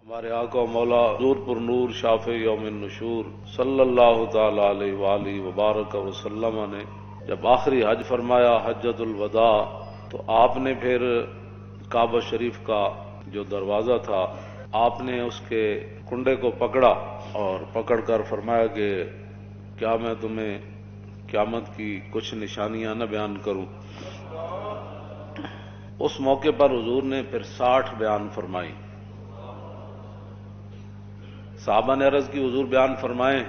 ہمارے آقا و مولا حضور پر نور شافع یوم النشور صلی اللہ تعالی علیہ وآلہ وبارک وسلم نے جب آخری حج فرمایا حجۃ الوداع، تو آپ نے پھر کعبہ شریف کا جو دروازہ تھا آپ نے اس کے کنڈے کو پکڑا اور پکڑ کر فرمایا کہ کیا میں تمہیں قیامت کی کچھ نشانیاں نہ بیان کروں۔ اس موقع پر حضور نے پھر 60 بیان فرمائی۔ صحابہ نے عرض کی حضور بیان فرمائیں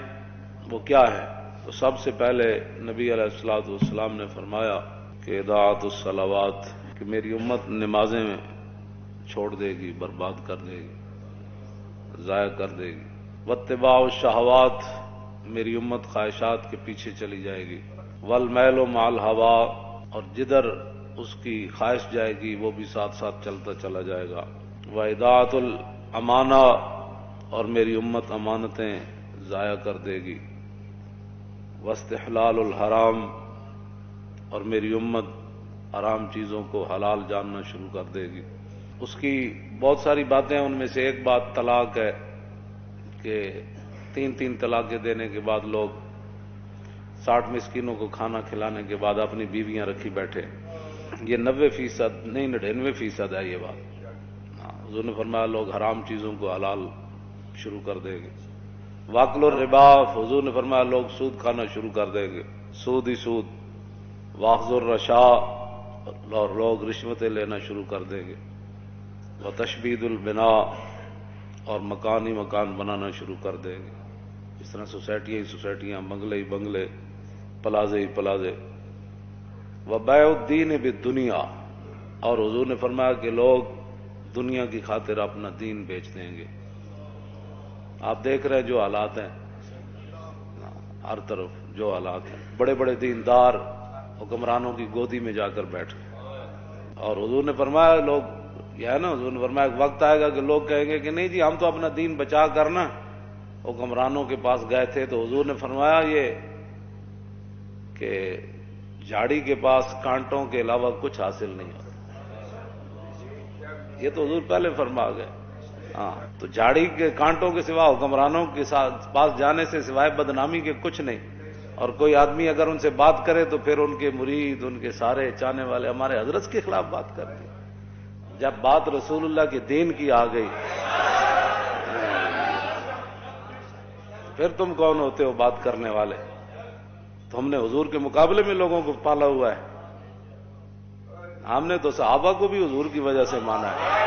وہ کیا ہے؟ تو سب سے پہلے نبی علیہ الصلوۃ والسلام نے فرمایا کہ اضاعت الصلوات، کہ میری امت نمازیں چھوڑ دے گی، برباد کر دے گی، ضائع کر دے گی۔ واتباع الشہوات، میری امت خواہشات کے پیچھے چلی جائے گی۔ والمیل مع الہوا، اور جدھر اس کی خواہش جائے گی وہ بھی ساتھ ساتھ چلتا چلا جائے گا۔ واضاعت الامانہ، اور میری امت امانتیں ضائع کر دے گی۔ واستحلال الحرام، اور میری امت حرام چیزوں کو حلال جاننا شروع کر دے گی۔ اس کی بہت ساری باتیں ہیں، ان میں سے ایک بات طلاق ہے کہ 3 طلاقیں دینے کے بعد لوگ 60 مسکینوں کو کھانا کھلانے کے بعد اپنی بیویاں رکھی بیٹھے۔ یہ 90% نہیں 99% ہے یہ بات۔ حضور نے فرمایا لوگ حرام چیزوں کو حلال شروع کر دیں گے۔ واکل الربا، حضور نے فرمایا لوگ سود کھانا شروع کر دیں گے، سود ہی سود۔ واخذ الرشا، اور لوگ رشوتیں لینا شروع کر دیں گے۔ وتشبید البناء، اور مکان ہی مکان بنانا شروع کر دیں گے۔ اس طرح سوسائٹیاں ہی سوسائٹیاں، بنگلے ہی بنگلے، پلازے ہی پلازے۔ وبیع الدین بالدنیا، اور حضور نے فرمایا کہ لوگ دنیا کی خاطر اپنا دین بیچ دیں گے۔ آپ دیکھ رہے ہیں جو حالات ہیں، ہر طرف جو حالات ہیں، بڑے بڑے دیندار حکمرانوں کی گودی میں جا کر بیٹھ گئے۔ اور حضور نے فرمایا لوگ، یہ ہے نا، حضور نے فرمایا ایک وقت آئے گا کہ لوگ کہیں گے کہ نہیں جی ہم تو اپنا دین بچا کرنا حکمرانوں کے پاس گئے تھے۔ تو حضور نے فرمایا یہ کہ جھاڑی کے پاس کانٹوں کے علاوہ کچھ حاصل نہیں ہوتا۔ یہ تو حضور پہلے فرما گئے۔ ہاں، تو جھاڑی کے کانٹوں کے سوا حکمرانوں کے پاس جانے سے سوائے بدنامی کے کچھ نہیں۔ اور کوئی آدمی اگر ان سے بات کرے تو پھر ان کے مرید، ان کے سارے چاہنے والے ہمارے حضرت کے خلاف بات کرتے ہیں۔ جب بات رسول اللہ کے دین کی آ گئی پھر تم کون ہوتے ہو بات کرنے والے؟ تو ہم نے حضور کے مقابلے میں لوگوں کو پالا ہوا ہے۔ ہم نے تو صحابہ کو بھی حضور کی وجہ سے مانا ہے،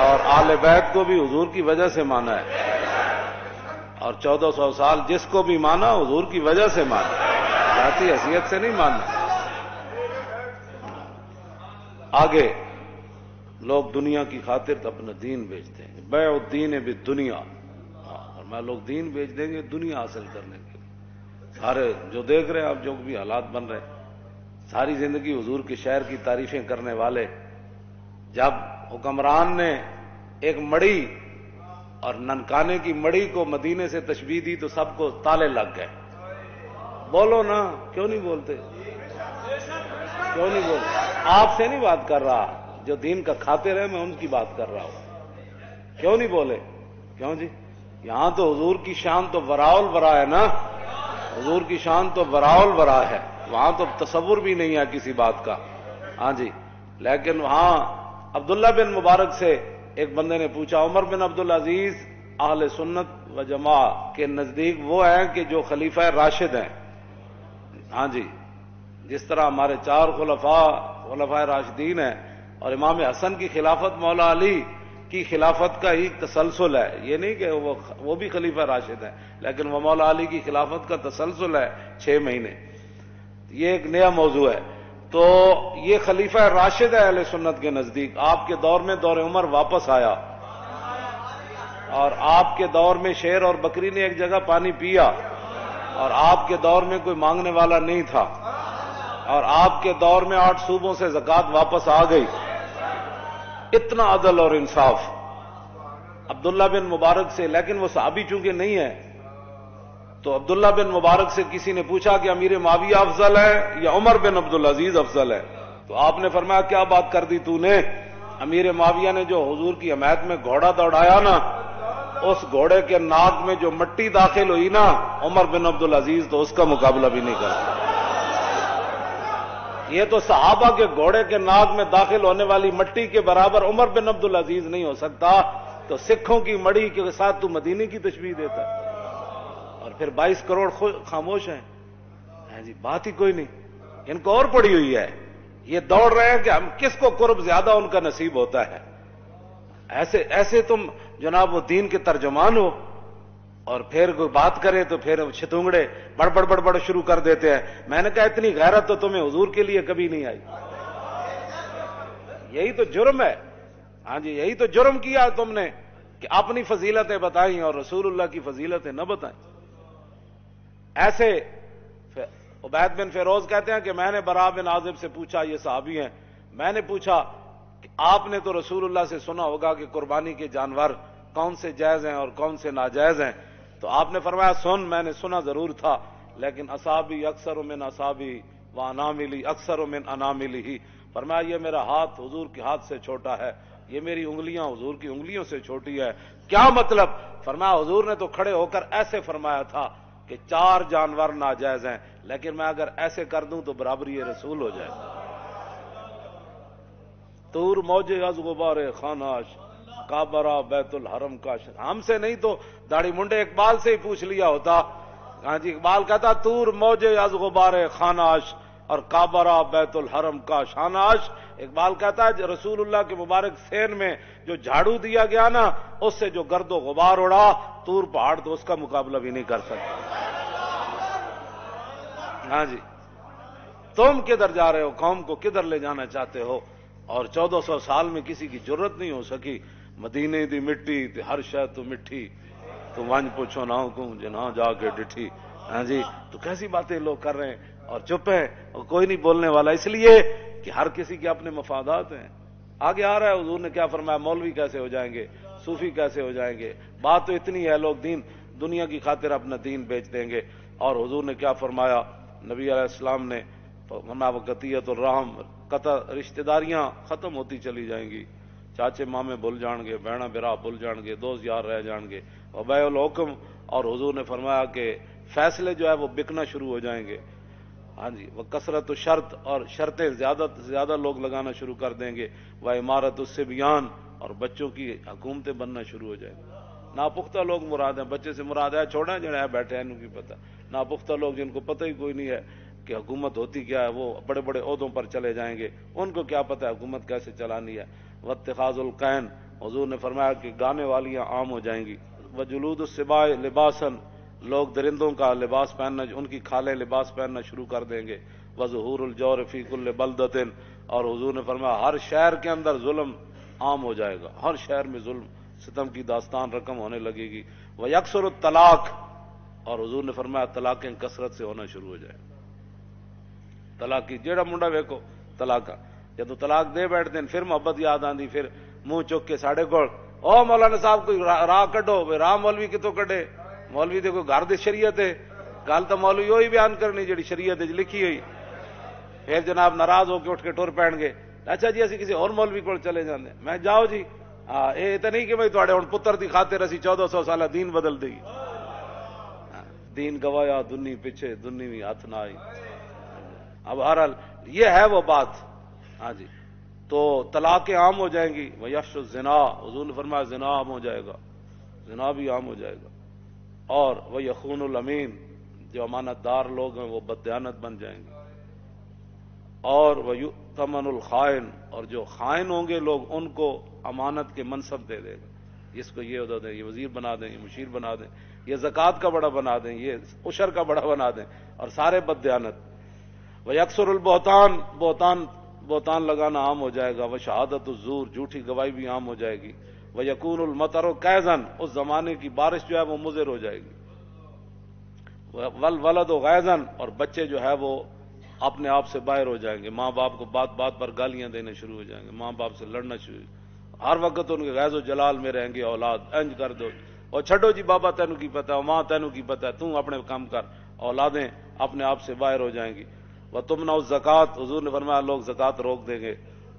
اور آل بیت کو بھی حضور کی وجہ سے مانا ہے، اور 1400 سال جس کو بھی مانا حضور کی وجہ سے مانا، ذاتی حیثیت سے نہیں ماننا۔ آگے لوگ دنیا کی خاطر اپنا دین بیچتے ہیں، بیع الدین بالدنیا، اور میں لوگ دین بیچ دیں گے دنیا حاصل کرنے کے لیے۔ سارے جو دیکھ رہے ہیں آپ، جو بھی حالات بن رہے ہیں، ساری زندگی حضور کے شہر کی تعریفیں کرنے والے، جب حکمران نے ایک مڑی اور ننکانے کی مڑی کو مدینے سے تشبیہ دی تو سب کو تالے لگ گئے۔ بولو نا، کیوں نہیں بولتے؟ کیوں نہیں بولتے؟ آپ سے نہیں بات کر رہا، جو دین کا خاطر ہے میں ان کی بات کر رہا ہوں۔ کیوں نہیں بولے؟ کیوں جی؟ یہاں تو حضور کی شان تو وراء الورا ہے نا، حضور کی شان تو وراء الورا ہے، وہاں تو تصور بھی نہیں ہے کسی بات کا۔ ہاں جی، لیکن وہاں عبداللہ بن مبارک سے ایک بندے نے پوچھا، عمر بن عبدالعزیز اہل سنت و جماعت کے نزدیک وہ ہیں کہ جو خلیفہ راشد ہیں۔ ہاں جی، جس طرح ہمارے 4 خلفاء راشدین ہیں، اور امام حسن کی خلافت مولا علی کی خلافت کا ہی تسلسل ہے، یہ نہیں کہ وہ بھی خلیفہ راشد ہیں، لیکن وہ مولا علی کی خلافت کا تسلسل ہے 6 مہینے۔ یہ ایک نیا موضوع ہے۔ تو یہ خلیفہ راشد ہے اہل سنت کے نزدیک۔ آپ کے دور میں دور عمر واپس آیا، اور آپ کے دور میں شیر اور بکری نے ایک جگہ پانی پیا، اور آپ کے دور میں کوئی مانگنے والا نہیں تھا، اور آپ کے دور میں 8 صوبوں سے زکوٰۃ واپس آ گئی۔ اتنا عدل اور انصاف عبداللہ بن مبارک سے، لیکن وہ صحابی چونکہ نہیں ہے، تو عبداللہ بن مبارک سے کسی نے پوچھا کہ امیر معاویہ افضل ہے یا عمر بن عبدالعزیز افضل ہے؟ تو آپ نے فرمایا کیا بات کر دی تو نے؟ امیر معاویہ نے جو حضور کی حمایت میں گھوڑا دوڑایا نا، اس گھوڑے کے ناک میں جو مٹی داخل ہوئی نا، عمر بن عبدالعزیز تو اس کا مقابلہ بھی نہیں کر سکتا۔ یہ تو صحابہ کے گھوڑے کے ناک میں داخل ہونے والی مٹی کے برابر عمر بن عبدالعزیز نہیں ہو سکتا، تو سکھوں کی مڑی کے ساتھ تو مدینے کی تشبیہ دیتا ہے، اور پھر 22 کروڑ خاموش ہیں۔ جی بات ہی کوئی نہیں، ان کو اور پڑی ہوئی ہے، یہ دوڑ رہے ہیں کہ ہم کس کو قرب زیادہ ان کا نصیب ہوتا ہے۔ ایسے تم جناب وہ دین کے ترجمان ہو، اور پھر کوئی بات کرے تو پھر چھتونگڑے بڑ شروع کر دیتے ہیں۔ میں نے کہا اتنی غیرت تو تمہیں حضور کے لیے کبھی نہیں آئی، یہی تو جرم ہے۔ ہاں جی، یہی تو جرم کیا تم نے کہ اپنی فضیلتیں بتائیں اور رسول اللہ کی فضیلتیں نہ بتائیں۔ ایسے عبید بن فیروز کہتے ہیں کہ میں نے براء بن عازب سے پوچھا، یہ صحابی ہیں، میں نے پوچھا کہ آپ نے تو رسول اللہ سے سنا ہوگا کہ قربانی کے جانور کون سے جائز ہیں اور کون سے ناجائز ہیں، تو آپ نے فرمایا میں نے سنا ضرور تھا، لیکن اصابی اکثر من اصابی و اناملی اکثر من اناملی، فرمایا یہ میرا ہاتھ حضور کے ہاتھ سے چھوٹا ہے، یہ میری انگلیاں حضور کی انگلیوں سے چھوٹی ہے۔ کیا مطلب؟ فرمایا حضور نے تو کھڑے ہو کر ایسے فرمایا تھا کہ 4 جانور ناجائز ہیں، لیکن میں اگر ایسے کر دوں تو برابری رسول ہو جائے۔ طور موجے از غبار خاناش، کعبہ بیت الحرم کا ہم سے نہیں تو داڑھی منڈے اقبال سے ہی پوچھ لیا ہوتا۔ ہاں جی، اقبال کہتا طور موجے از غبار خاناش اور کعبہ بیت الحرم کا شاناش۔ اقبال کہتا ہے رسول اللہ کے مبارک سین میں جو جھاڑو دیا گیا نا، اس سے جو گرد و غبار اڑا، طور پہاڑ تو اس کا مقابلہ بھی نہیں کر سکتا۔ ہاں جی، تم کدھر جا رہے ہو؟ قوم کو کدھر لے جانا چاہتے ہو؟ اور 1400 سال میں کسی کی جرت نہیں ہو سکی۔ مدینے دی مٹی تے ہر شے تو مٹھی، تو ونج پوچھو نہ کو جنا جا کے ڈٹھی۔ ہاں جی، تو کیسی باتیں لوگ کر رہے ہیں اور چپ ہیں اور کوئی نہیں بولنے والا، اس لیے کہ ہر کسی کے اپنے مفادات ہیں۔ آگے آ رہا ہے حضور نے کیا فرمایا، مولوی کیسے ہو جائیں گے، صوفی کیسے ہو جائیں گے، بات تو اتنی ہے لوگ دنیا کی خاطر اپنا دین بیچ دیں گے۔ اور حضور نے کیا فرمایا، نبی علیہ السلام نے قطیعت الرحم، قطع رشتہ داریاں ختم ہوتی چلی جائیں گی، چاچے مامے بھول جان گے، بہنا برا بھول جان گے، دوست یار رہ جان گے، وبیع الحکم، اور حضور نے فرمایا کہ فیصلے جو ہے وہ بکنا شروع ہو جائیں گے۔ ہاں جی، وہ کثرت و شرط، اور شرطیں زیادہ سے زیادہ لوگ لگانا شروع کر دیں گے، وہ عمارت الصبیان، اور بچوں کی حکومتیں بننا شروع ہو جائیں گی۔ ناپختہ لوگ مراد ہیں، بچے سے مراد ہے چھوڑیں جڑے بیٹھے ہیں ان کی پتہ، ناپختہ لوگ جن کو پتہ ہی کوئی نہیں ہے کہ حکومت ہوتی کیا ہے، وہ بڑے بڑے عہدوں پر چلے جائیں گے، ان کو کیا پتہ ہے حکومت کیسے چلانی ہے۔ واتخاذ القین، حضور نے فرمایا کہ گانے والیاں عام ہو جائیں گی۔ وجلود السباع لباسا، لوگ درندوں کا لباس پہننا، ان کی کھالیں لباس پہننا شروع کر دیں گے۔ وظہور الجور فی کل بلدۃ، اور حضور نے فرمایا ہر شہر کے اندر ظلم عام ہو جائے گا، ہر شہر میں ظلم ستم کی داستان رقم ہونے لگے گی۔ ویکثر الطلاق، اور حضور نے فرمایا طلاقیں کثرت سے ہونا شروع ہو جائیں۔ طلاق کی جیڑا منڈا ویکو طلاق، جب طلاق دے بیٹھتے ہیں پھر محبت یاد آندی، پھر منہ چک کے ساڑے کو او مولانا صاحب کوئی راہ کڈو، راہ مولوی کتوں کڈے، مولوی دے کوئی گھر دی شریعت ہے، گل تو مولوی وہی بیان کرنی جڑی شریعت لکھی ہوئی۔ پھر جناب ناراض ہو کے اٹھ کے ٹر پین گے، اچھا جی اسی کسی اور مولوی کو چلے جاندے، میں جاؤ جی، یہ تو نہیں کہ بھائی تھوڑے ہن پتر دی خاطر اسی 1400 سالہ دین بدل دئی، دین گوایا دنی پیچھے دنی بھی ہاتھ نہ آئی۔ اب بہرحال یہ ہے وہ بات۔ ہاں جی، تو طلاقیں عام ہو جائیں گی۔ ویفش الزنا، حضور نے فرمایا زنا عام ہو جائے گا، زنا بھی عام ہو جائے گا۔ اور وہ یخون الامین، جو امانت دار لوگ ہیں وہ بددیانت بن جائیں گے۔ اور وہ یؤتمن الخائن، اور جو خائن ہوں گے لوگ ان کو امانت کے منصب دے دے گا، اس کو یہ عہدہ دیں، یہ وزیر بنا دیں، یہ مشیر بنا دیں، یہ زکوٰۃ کا بڑا بنا دیں، یہ عشر کا بڑا بنا دیں، اور سارے بددیانت۔ ویکثر البہتان، بہتان لگانا عام ہو جائے گا۔ وشہادت الزور، جھوٹی گواہی بھی عام ہو جائے گی۔ ویکون المطر کیزن، اس زمانے کی بارش جو ہے وہ مضر ہو جائے گی۔ والولد غیظن، اور بچے جو ہے وہ اپنے آپ سے باہر ہو جائیں گے، ماں باپ کو بات بات پر گالیاں دینے شروع ہو جائیں گے، ماں باپ سے لڑنا شروع، ہر وقت ان کے غیظ و جلال میں رہیں گے، اولاد انج کر دو، اور چھڈو جی بابا تینوں کی پتہ ہے، ماں تینوں کی پتہ ہے، تم اپنے کام کر، اولادیں اپنے آپ سے باہر ہو جائیں گی۔ وتمنع الزکوٰۃ، حضور نے فرمایا لوگ زکوٰۃ روک دیں گے۔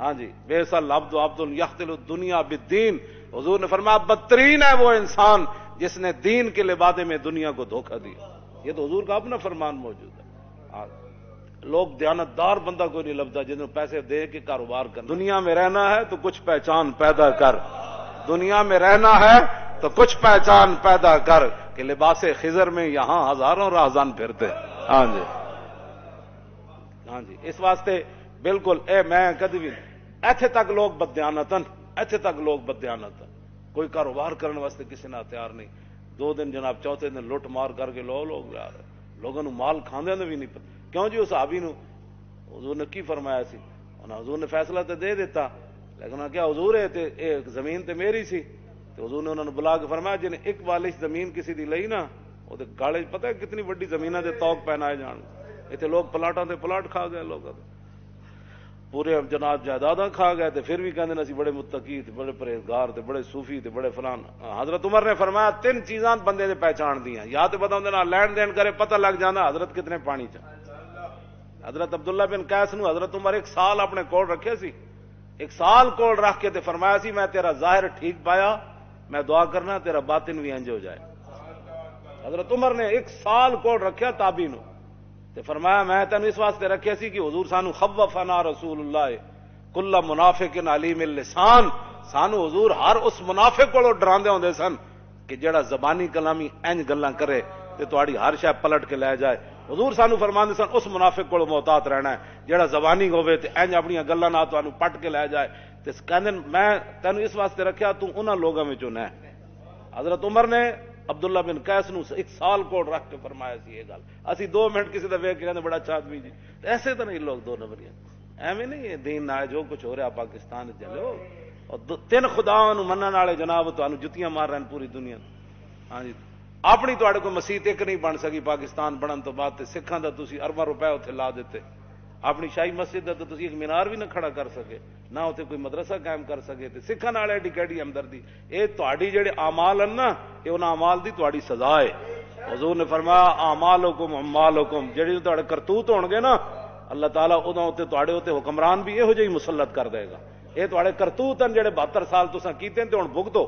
ہاں جی، بیسل عبد عبد یختل الدنیا بالدین، حضور نے فرمایا بدترین ہے وہ انسان جس نے دین کے لبادے میں دنیا کو دھوکہ دیا۔ یہ تو حضور کا اپنا فرمان موجود ہے۔ ہاں، لوگ دیانتدار بندہ کوئی نہیں لبتا جنہوں پیسے دے کے کاروبار کر۔ دنیا میں رہنا ہے تو کچھ پہچان پیدا کر، دنیا میں رہنا ہے تو کچھ پہچان پیدا کر، کہ لباس خضر میں یہاں ہزاروں راہزن پھرتے۔ ہاں جی، ہاں جی، اس واسطے بالکل میں کدی بھی ایتھے تک لوگ بددیانتن، ایتھے تک لوگ بددیانتن، کوئی کاروبار کرنے واسطے کسی نے ہتھیار نہیں۔ 2 دن جناب چوتھے دن لٹ مار کر کے لوگ جا رہے، لوگوں نے مال کھاندے نے بھی نہیں پتا کیوں جی۔ اس صحابی نو حضور نے کی فرمایا سی، حضور نے فیصلہ تو دے دیتا، لیکن کیا حضور ہے ایک زمین تے میری سی، تو حضور نے انہوں نے بلا کے فرمایا جن ایک بالش زمین کسی دی لئی نا، وہ گاڑے پتہ ہے کتنی بڑی زمیناں دے توق پہنائے جان، اتنے لوگ پلاٹاں تے پلاٹ کھا گئے، لوگ پورے جناب جائیداداں کھا گئے، تے پھر بھی کہندے اسی بڑے متقی تے بڑے پرہیزگار تے بڑے صوفی تے بڑے فلان۔ حضرت عمر نے فرمایا 3 چیزاں بندے نے پہچان دیاں، یا تے بندہ نہ لین دین کرے پتہ لگ جانا حضرت کتنے پانی چ۔ حضرت عبداللہ بن قیس نو حضرت عمر 1 سال اپنے کول رکھے سی، 1 سال کول رکھ کے تے فرمایا سی میں تیرا ظاہر ٹھیک پایا، میں دعا کرنا تیرا باطن بھی انج ہو جائے۔ حضرت عمر نے 1 سال کول رکھیا تابعی نو، تے فرمایا میں تینوں اس واسطے رکھے سی کہ حضور سانو خوفنا رسول اللہ کل منافق علیم اللسان، سانو حضور ہر اس منافق کو ڈراندے ہوندے سن کہ جڑا زبانی کلامی انج گلاں کرے تے تہاڈی ہر شے پلٹ کے لے جائے۔ حضور سانو فرماندے سن اس منافق کو محتاط رہنا ہے جڑا زبانی ہوے تے انج اپنی گلاں نال تانوں پٹ کے لے جائے، تے کہندے میں تینوں اس واسطے رکھیا تو انہاں لوگاں وچوں نہ۔ حضرت عمر نے عبداللہ بن قیس نو 1 سال کوٹ رکھ کے فرمایا سی یہ گل، اسی 2 منٹ کسی دا ویکھ کے کہندے بڑا اچھا آدمی جی، ایسے تو نہیں لوگ 2 نمبریاں، ایویں نہیں یہ دین نہ جو کچھ ہو رہا پاکستان چلو، اور 3 خداواں نو منن والے جناب تانوں جتیاں مار رہے ہیں پوری دنیا۔ ہاں جی، اپنی تواڈے کوئی مسجد ایک نہیں بن سکی پاکستان بنن تو بعد تے سکھاں دا تسی ارباں روپے اوتھے لا دیتے، اپنی شاہی مسجد دا تو تسی ایک مینار بھی نہ کھڑا کر سکے، نہ اوتھے کوئی مدرسہ قائم کر سکے، تے سکھاں نال ایڈی کیڑی ہمدردی، اے تواڈی جڑے اعمال ہیں نا اے انہاں اعمال دی تواڈی سزا ہے۔ حضور نے فرمایا اعمالکم اعمالکم، جڑے تواڈے کرتوت ہون گے نا اللہ تعالیٰ اودوں اوتے تواڈے اوتے حکمران بھی یہو جہی مسلط کر دے گا۔ اے تواڈے کرتوت ہیں جڑے 72 سال تساں کیتے تے ہن بھگتو۔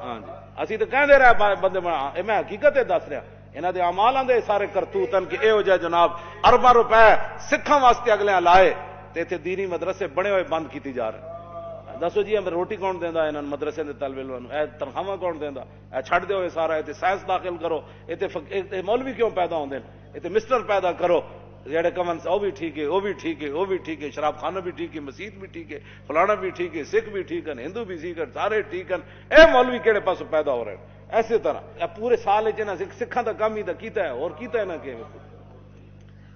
ہاں جی، اسی تو کہندے رہے بندے اے میں حقیقت دس رہا، انہاں دے اعمالاں دے سارے کرتوت ہیں کہ یہو جہا جناب ارباں روپے سکھاں واسطے اگلے لائے تے ایتھے دینی مدرسے بنے ہوئے بند کیتی جا رہے ہیں۔ دسو جی ہمیں روٹی کون دیندا انہاں مدرسے دے طالب علماں نوں، اے تنخواہ کون دیندا؟ اے چھڈ دیو اے سارا، ایتھے سائنس داخل کرو، ایتھے مولوی کیوں پیدا ہوندے ہیں، ایتھے مسٹر پیدا کرو جڑے کمن سے وہ بھی ٹھیک ہے، وہ بھی ٹھیک ہے، وہ بھی ٹھیک ہے، شراب خانہ بھی ٹھیک ہے، مسجد بھی ٹھیک ہے، فلانا بھی ٹھیک ہے، سکھ بھی ٹھیک ہے، ہندو بھی ٹھیک ہے، سارے ٹھیک ہیں۔ اے مولوی کہڑے پاس پیدا ہو رہے ہیں؟ ایسے طرح پورے سال سکھاں دا کام ہی دا کیتا ہے، اور کیتا ہے نہ کہ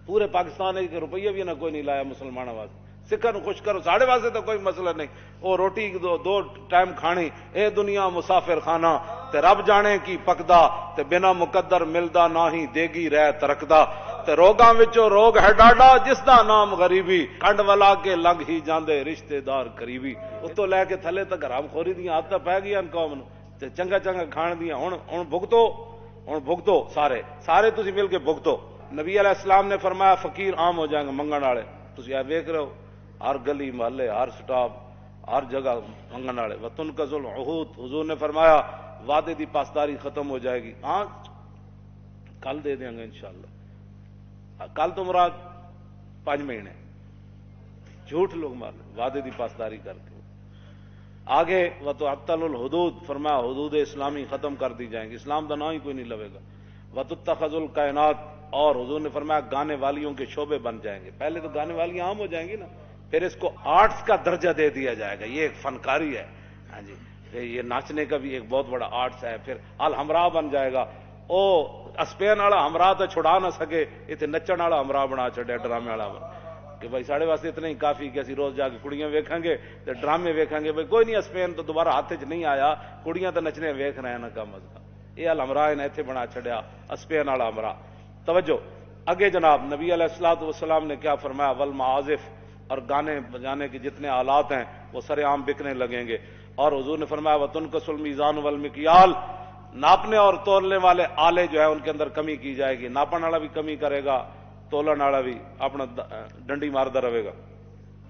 پورے پاکستان ایک روپیہ بھی نہ کوئی نہیں لایا مسلمانوں واسطے، سکھاں نو خوش کرو، ساڑھے واسطے تو کوئی مسئلہ نہیں، وہ روٹی 2 ٹائم کھانی، اے دنیا مسافر خانہ تے رب جانے کی پکدا تے بنا مقدر ملدا نہ ہی دیگی رہ ترکدا تے روگاں وچوں روگ ہے ڈاڈا جس دا نام غریبی، کنڈ والا کے لنگ ہی جاندے رشتے دار قریبی۔ اتوں لے کے تھلے تک حرام خوری دیاں عادتاں پی گئیاں قوم نو تے چنگا چنگا کھان دیاں، ہن بھگتو سارے تسی مل کے بھگتو۔ نبی علیہ السلام نے فرمایا فقیر عام ہو جائیں گے منگن والے، تسی اے ویکھ رہے ہو ہر گلی محلے ہر سٹاپ ہر جگہ منگن والے۔ وتنقض العہود، حضور نے فرمایا وعدے دی پاسداری ختم ہو جائے گی۔ ہاں کل دے دیں گے انشاءاللہ، کل تو مراد 5 مہینے، جھوٹ لوگ مار وعدے دی پاسداری کر کے آگے۔ وتعطل الحدود، فرمایا حدود اسلامی ختم کر دی جائیں گی، اسلام کا نام ہی کوئی نہیں لوے گا۔ وتتخذ الکائنات، اور حضور نے فرمایا گانے والیوں کے شعبے بن جائیں گے۔ پہلے تو گانے والیاں عام ہو جائیں گی نا، پھر اس کو آرٹس کا درجہ دے دیا جائے گا، یہ ایک فنکاری ہے۔ ہاں جی، یہ ناچنے کا بھی ایک بہت بڑا آرٹس ہے۔ پھر الحمراء بن جائے گا، او اسپین والا ہمراہ تو چھڑا نہ سکے، اتنے نچن والا ہمراہ بنا چڑیا، ڈرامے والا کہ بھائی ساڑھے واسطے اتنا ہی کافی کہ اسی روز جا کے کڑیاں ویکھیں گے تے ڈرامے ویکھیں گے، بھائی کوئی نہیں اسپین تو دوبارہ ہاتھ چ نہیں آیا، کڑیاں تو نچنے ویکھ رہے ہیں نا کم از کم۔ یہ الحمراہ نے اتنے بنا چڑیا اسپین والا ہمراہ۔ توجہ اگے جناب نبی علیہ الصلوۃ والسلام نے کیا فرمایا؟ والمعازف، اور گانے بجانے کے جتنے آلات ہیں وہ سرے عام بکنے لگیں گے۔ اور حضور نے فرمایا وتنقص المیزان والمکیال، ناپنے اور تولنے والے آلے جو ہے ان کے اندر کمی کی جائے گی، ناپن والا بھی کمی کرے گا، تولن والا بھی اپنا ڈنڈی مارتا رہے گا۔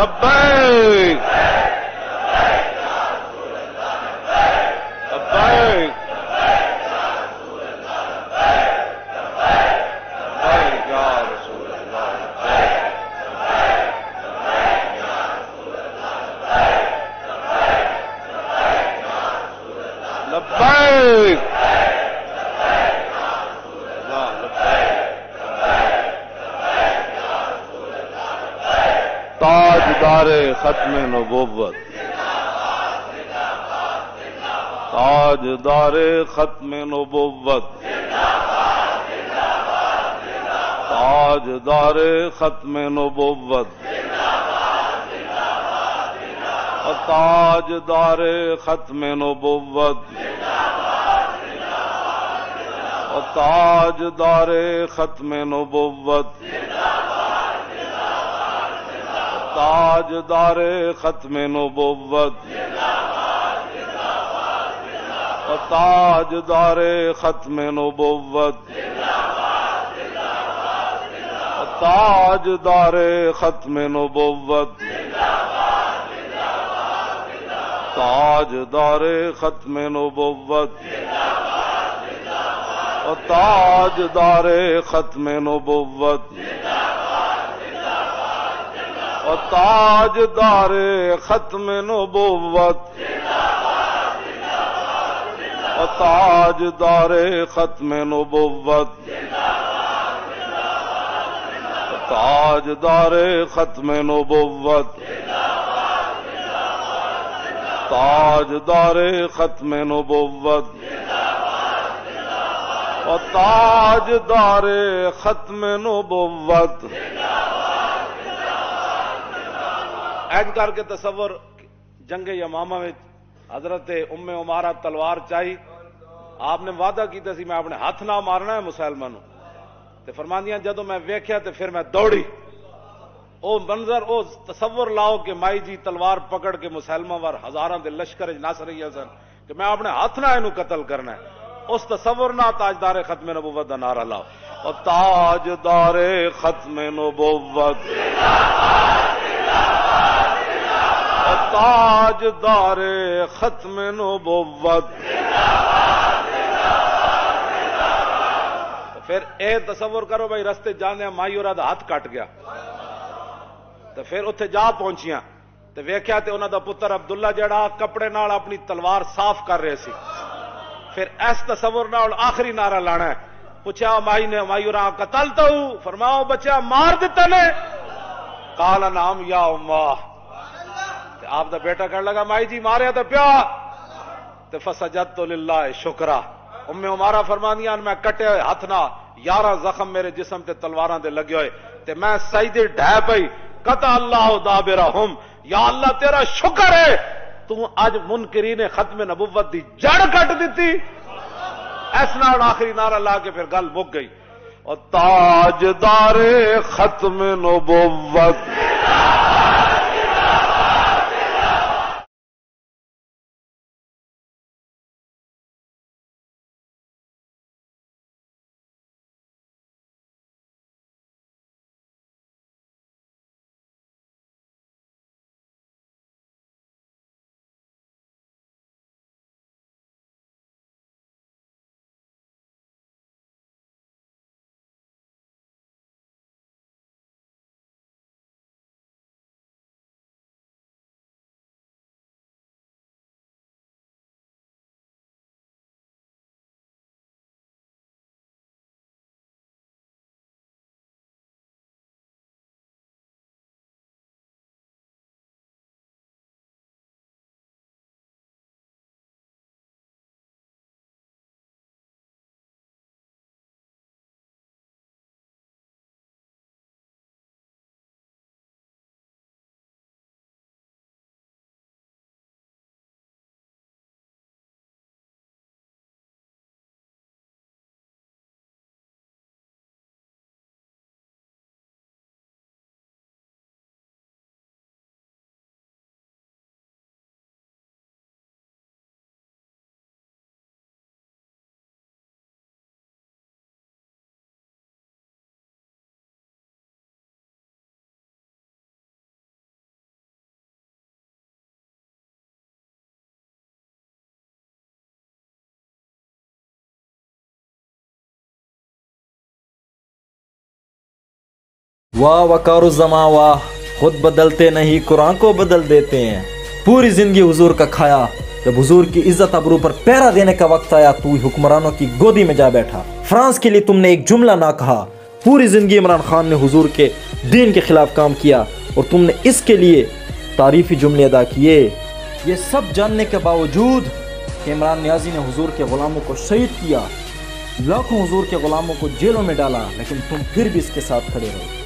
لبیک لبیک لبیک یا رسول اللہ لبیک تاجدار ختم نبوت تاجدار ختم نبوت تاجدار ختم نبوت تاجدار ختم نبوت تاجدار ختم نبوت تاجدار ختم نبوت تاجدار ختم نبوت تاجدار ختم نبوت تاجدار ختم نبوت تاجدار ختم نبوت تاجدار ختم نبوت تاجدار ختم نبوت تاجدار ختم نبوت تاجدار ختم نبوت تاجدار ختم نبوت ایج کر کے تصور جنگ یمامہ میں حضرت ام عمارہ تلوار چاہی آپ نے وعدہ کیتا سی میں اپنے ہاتھ نہ مارنا ہے مسلمانوں تے فرماندیاں جدوں میں ویکھیا تے پھر میں دوڑی او منظر او تصور لاؤ کہ مائی جی تلوار پکڑ کے مسلمہ وار ہزاراں دے لشکر وچ نس رہی سن کہ میں اپنے ہاتھ نہ اینو قتل کرنا ہے اس تصور نہ تاجدار ختم نبوت دا نعرہ لاؤ اور تاجدار ختم نبوت تاجدار ختم نبوت پھر اے تصور کرو بھائی رستے جانے مائی اور ہاتھ کٹ گیا تو پھر اتنے جا پہنچیاں تو ویکھیا تے انہاں دا پتر عبداللہ جڑا کپڑے نال اپنی تلوار صاف کر رہے سی پھر اس تصور نال آخری نعرہ لانا ہے پوچھا مائی نے مائی اور قتل تو فرماؤ بچہ مار دیتا نے قال نعم یا اماں آپ دا بیٹا کہنے لگا مائی جی ماریا تو پیا تے فسجدت للہ شکرا ام عمارہ فرمانیاں میں کٹے ہوئے ہاتھ نہ 11 زخم میرے جسم تے تلواراں دے لگے ہوئے تے میں سجدے ڈھہ پئی قطع اللہ دابرہم یا اللہ تیرا شکر ہے تو اج منکرین ختم نبوت دی جڑ کٹ دیتی اس نال آخری نعرہ لا کے پھر گل مک گئی اور تاجدار ختم نبوت واہ وقار الزما واہ، خود بدلتے نہیں قرآن کو بدل دیتے ہیں۔ پوری زندگی حضور کا کھایا، جب حضور کی عزت ابرو پر پہرا دینے کا وقت آیا تو حکمرانوں کی گودی میں جا بیٹھا۔ فرانس کے لیے تم نے ایک جملہ نہ کہا۔ پوری زندگی عمران خان نے حضور کے دین کے خلاف کام کیا اور تم نے اس کے لیے تعریفی جملے ادا کیے۔ یہ سب جاننے کے باوجود کہ عمران نیازی نے حضور کے غلاموں کو شہید کیا، لاکھوں حضور کے غلاموں کو جیلوں میں ڈالا، لیکن تم پھر بھی اس کے ساتھ کھڑے رہے۔